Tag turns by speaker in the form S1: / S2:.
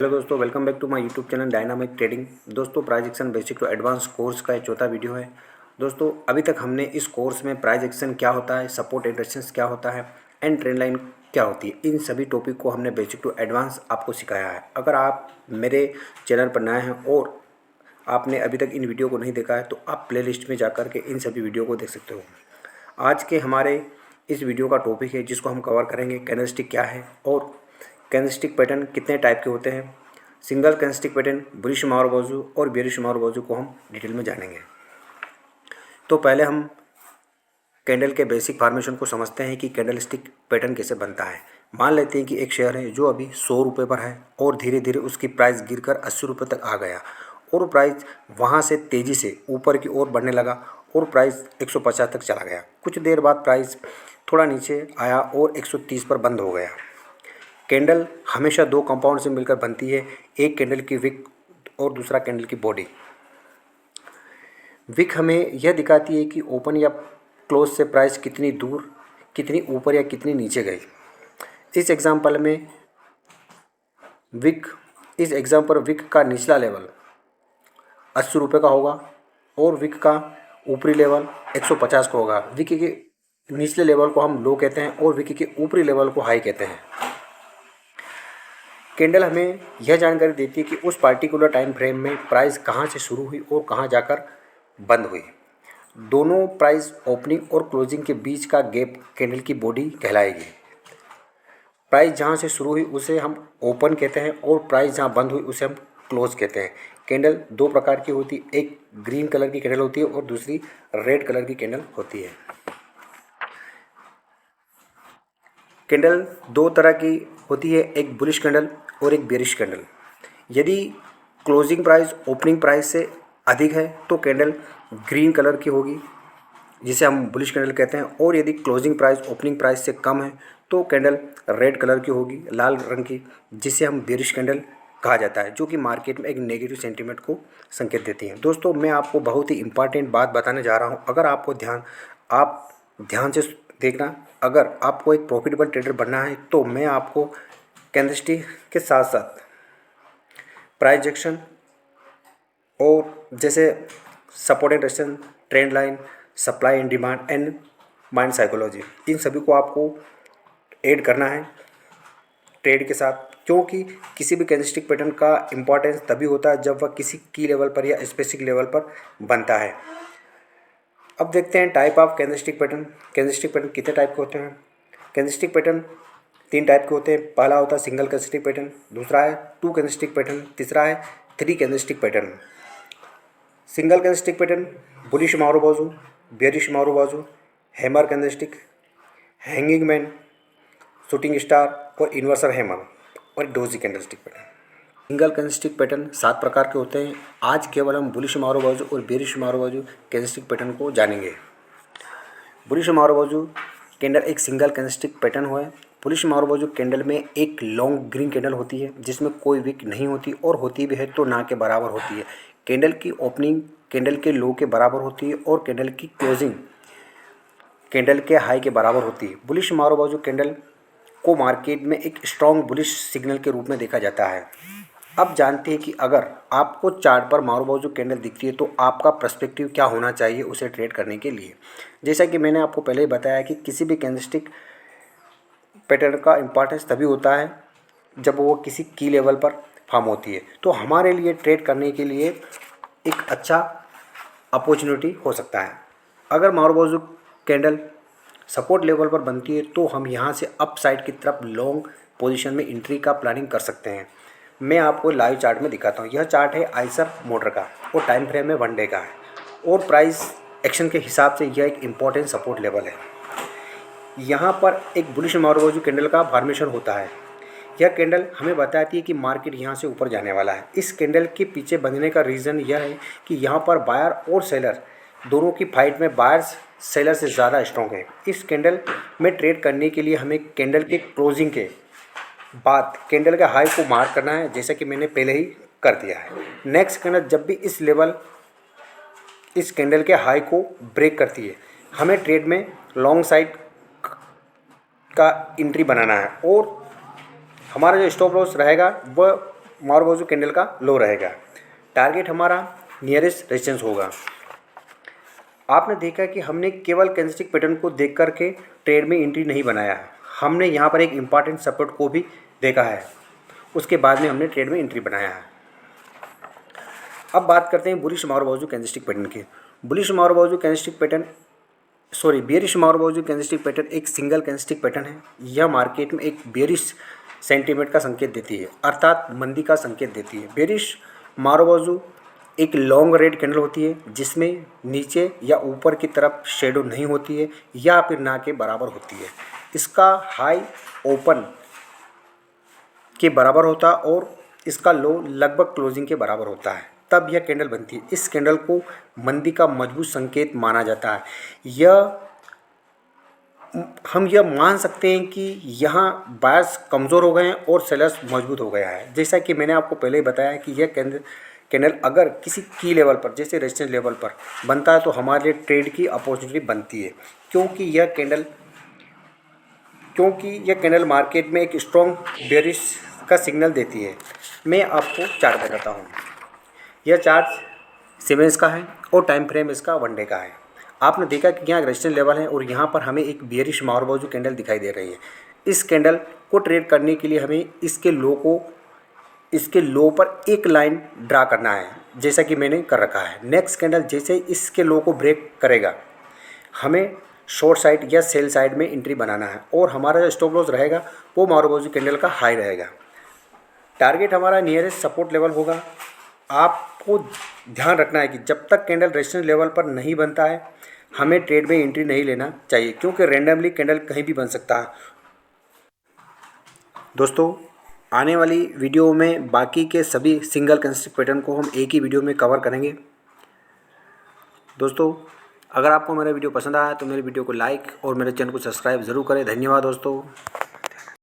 S1: Hello दोस्तों, welcome back to my YouTube channel dynamic trading. दोस्तों, price action basic to advance course का चौथा video है। दोस्तों, अभी तक हमने इस कोर्स में प्राइस एक्शन क्या होता है, सपोर्ट एंड रेजिस्टेंस क्या होता है एंड ट्रेंड लाइन क्या होती है, इन सभी टॉपिक को हमने बेसिक टू एडवांस आपको सिखाया है। अगर आप मेरे चैनल पर नए हैं और आपने अभी तक इन वीडियो को नहीं देखा है तो आप प्लेलिस्ट में जाकर के इन सभी वीडियो को देख सकते हो। आज के हमारे इस वीडियो का टॉपिक है जिसको हम कवर करेंगे कैंडलस्टिक क्या है और कैंडलस्टिक पैटर्न कितने टाइप के होते हैं। सिंगल कैंडलस्टिक पैटर्न, बुलिश मार बाजू और बेरिश मार बाजू को हम डिटेल में जानेंगे। तो पहले हम कैंडल के बेसिक फॉर्मेशन को समझते हैं कि कैंडलस्टिक पैटर्न कैसे बनता है। मान लेते हैं कि एक शेयर है जो अभी 100 रुपये पर है और धीरे धीरे उसकी प्राइस गिरकर 80 रुपये तक आ गया और प्राइस वहाँ से तेज़ी से ऊपर की ओर बढ़ने लगा और प्राइस 150 तक चला गया। कुछ देर बाद प्राइस थोड़ा नीचे आया और 130 पर बंद हो गया। कैंडल हमेशा दो कंपाउंड से मिलकर बनती है, एक कैंडल की विक और दूसरा कैंडल की बॉडी। विक हमें यह दिखाती है कि ओपन या क्लोज से प्राइस कितनी दूर, कितनी ऊपर या कितनी नीचे गई। इस एग्जांपल में विक का निचला लेवल 80 रुपये का होगा और विक का ऊपरी लेवल 150 का होगा। विक के निचले लेवल को हम लो कहते हैं और विक के ऊपरी लेवल को हाई कहते हैं। कैंडल हमें यह जानकारी देती है कि उस पार्टिकुलर टाइम फ्रेम में प्राइस कहाँ से शुरू हुई और कहाँ जाकर बंद हुई। दोनों प्राइस ओपनिंग और क्लोजिंग के बीच का गैप कैंडल की बॉडी कहलाएगी। प्राइस जहाँ से शुरू हुई उसे हम ओपन कहते हैं और प्राइस जहाँ बंद हुई उसे हम क्लोज कहते हैं। कैंडल दो प्रकार की होती है, एक ग्रीन कलर की कैंडल होती है और दूसरी रेड कलर की कैंडल होती है। कैंडल दो तरह की होती है, एक बुलिश कैंडल और एक बेरिश कैंडल। यदि क्लोजिंग प्राइस ओपनिंग प्राइस से अधिक है तो कैंडल ग्रीन कलर की होगी जिसे हम बुलिश कैंडल कहते हैं, और यदि क्लोजिंग प्राइस ओपनिंग प्राइस से कम है तो कैंडल रेड कलर की होगी, लाल रंग की, जिसे हम बेरिश कैंडल कहा जाता है, जो कि मार्केट में एक नेगेटिव सेंटीमेंट को संकेत देती है। दोस्तों, मैं आपको बहुत ही इंपॉर्टेंट बात बताने जा रहा हूँ। अगर आप ध्यान से देखना। अगर आपको एक प्रॉफिटेबल ट्रेडर बनना है तो मैं आपको कैंडलस्टिक के साथ साथ प्राइस एक्शन और जैसे support and resistance, trend line, supply and demand and mind psychology, इन सभी को आपको ऐड करना है ट्रेड के साथ, क्योंकि किसी भी कैंडलस्टिक पैटर्न का इंपॉर्टेंस तभी होता है जब वह किसी की लेवल पर या स्पेसिफिक लेवल पर बनता है। अब देखते हैं type of candlestick pattern. Candlestick pattern कितने टाइप के होते हैं? कैंडलस्टिक पैटर्न 3 टाइप के होते हैं। पहला होता है सिंगल कैंडलस्टिक पैटर्न, दूसरा है 2 कैंडलस्टिक पैटर्न, तीसरा है 3 candlestick pattern. Single candlestick pattern bullish मारू बाजू, बेरिश मारू बाजू, hammer candlestick, hanging man, shooting star और इन्वर्सर हैमर और doji candlestick pattern. Single candlestick pattern 7 प्रकार के होते हैं। आज केवल हम बुलिश मारू बाजू और बेरिश मारू बाजू कैंडलस्टिक पैटर्न को जानेंगे। बुलिश मारू बाजू कैंडल एक सिंगल कैंडलस्टिक पैटर्न है। बुलिश मारू बाजू कैंडल में एक लॉन्ग ग्रीन कैंडल होती है जिसमें कोई विक नहीं होती, और होती भी है तो ना के बराबर होती है। कैंडल की ओपनिंग कैंडल के लो के बराबर होती है और कैंडल की क्लोजिंग कैंडल के हाई के बराबर होती है। बुलिश मारू बाजू कैंडल को मार्केट में एक स्ट्रॉन्ग बुलिश सिग्नल के रूप में देखा जाता है। अब जानते हैं कि अगर आपको चार्ट पर मारू बाजू कैंडल दिखती है तो आपका पर्सपेक्टिव क्या होना चाहिए उसे ट्रेड करने के लिए। जैसा कि मैंने आपको पहले ही बताया कि किसी भी कैंडलस्टिक पैटर्न का इंपॉर्टेंस तभी होता है जब वो किसी की लेवल पर फॉर्म होती है। तो हमारे लिए ट्रेड करने के लिए एक अच्छा अपॉर्चुनिटी हो सकता है। अगर मारू बाजू कैंडल सपोर्ट लेवल पर बनती है तो हम यहाँ से अप साइड की तरफ लॉन्ग पोजीशन में एंट्री का प्लानिंग कर सकते हैं। मैं आपको लाइव चार्ट में दिखाता हूँ। यह चार्ट है आइसर मोटर का और टाइम फ्रेम में 1 डे का है और प्राइस एक्शन के हिसाब से यह एक इम्पॉर्टेंट सपोर्ट लेवल है। यहाँ पर एक बुलिश मारू बाजू कैंडल का फॉर्मेशन होता है। यह कैंडल हमें बताती है कि मार्केट यहाँ से ऊपर जाने वाला है। इस कैंडल के पीछे बनने का रीज़न यह है कि यहाँ पर बायर और सेलर दोनों की फाइट में बायर्स सेलर से ज़्यादा स्ट्रॉन्ग है। इस कैंडल में ट्रेड करने के लिए हमें कैंडल के क्लोजिंग के बाद कैंडल के हाई को मार्क करना है, जैसा कि मैंने पहले ही कर दिया है। नेक्स्ट कैंडल जब भी इस कैंडल के हाई को ब्रेक करती है हमें ट्रेड में लॉन्ग साइड का एंट्री बनाना है और हमारा जो स्टॉप लॉस रहेगा वह मारुबोजू कैंडल का लो रहेगा। टारगेट हमारा नियरेस्ट रेजिस्टेंस होगा। आपने देखा कि हमने केवल कैंडलस्टिक पैटर्न को देख करके ट्रेड में एंट्री नहीं बनाया है, हमने यहाँ पर एक इम्पॉर्टेंट सपोर्ट को भी देखा है, उसके बाद में हमने ट्रेड में एंट्री बनाया है। अब बात करते हैं बुलिश मारुबोजू कैंडलस्टिक पैटर्न की। Bullish marubozu candlestick pattern bearish marubozu candlestick pattern एक सिंगल कैंडलस्टिक पैटर्न है। यह मार्केट में एक बेरिश सेंटीमेंट का संकेत देती है, अर्थात मंदी का संकेत देती है। बेरिश मारुबोजू एक लॉन्ग रेड कैंडल होती है जिसमें नीचे या ऊपर की तरफ शेडो नहीं होती है या फिर ना के बराबर होती है। इसका हाई ओपन के बराबर होता है और इसका लो लगभग क्लोजिंग के बराबर होता है, तब यह कैंडल बनती है। इस कैंडल को मंदी का मजबूत संकेत माना जाता है। हम यह मान सकते हैं कि यहाँ बायर्स कमज़ोर हो गए हैं और सेलर्स मजबूत हो गया है। जैसा कि मैंने आपको पहले ही बताया कि यह कैंडल अगर किसी की लेवल पर जैसे रेजिस्टेंस लेवल पर बनता है तो हमारे लिए ट्रेड की अपॉर्चुनिटी बनती है, क्योंकि यह कैंडल मार्केट में एक स्ट्रॉन्ग बेरिश का सिग्नल देती है। मैं आपको चार्ट बताता हूँ। यह चार्ट 7 डेज़ का है और टाइम फ्रेम इसका 1 डे का है। आपने देखा कि यहाँ रेजिस्टेंस लेवल है और यहाँ पर हमें एक बेरिश मारुबोजू कैंडल दिखाई दे रही है। इस कैंडल को ट्रेड करने के लिए हमें इसके लो पर एक लाइन ड्रा करना है, जैसा कि मैंने कर रखा है। नेक्स्ट कैंडल जैसे इसके लो को ब्रेक करेगा, हमें शॉर्ट साइड या सेल साइड में एंट्री बनाना है और हमारा जो स्टॉप लॉस रहेगा वो मारुबोजू कैंडल का हाई रहेगा। टारगेट हमारा नियरेस्ट सपोर्ट लेवल होगा। आपको ध्यान रखना है कि जब तक कैंडल रेजिस्टेंस लेवल पर नहीं बनता है हमें ट्रेड में एंट्री नहीं लेना चाहिए, क्योंकि रैंडमली कैंडल कहीं भी बन सकता है। दोस्तों, आने वाली वीडियो में बाकी के सभी सिंगल कैंडलस्टिक पैटर्न को हम एक ही वीडियो में कवर करेंगे। दोस्तों, अगर आपको मेरा वीडियो पसंद आया तो मेरे वीडियो को लाइक और मेरे चैनल को सब्सक्राइब ज़रूर करें। धन्यवाद दोस्तों।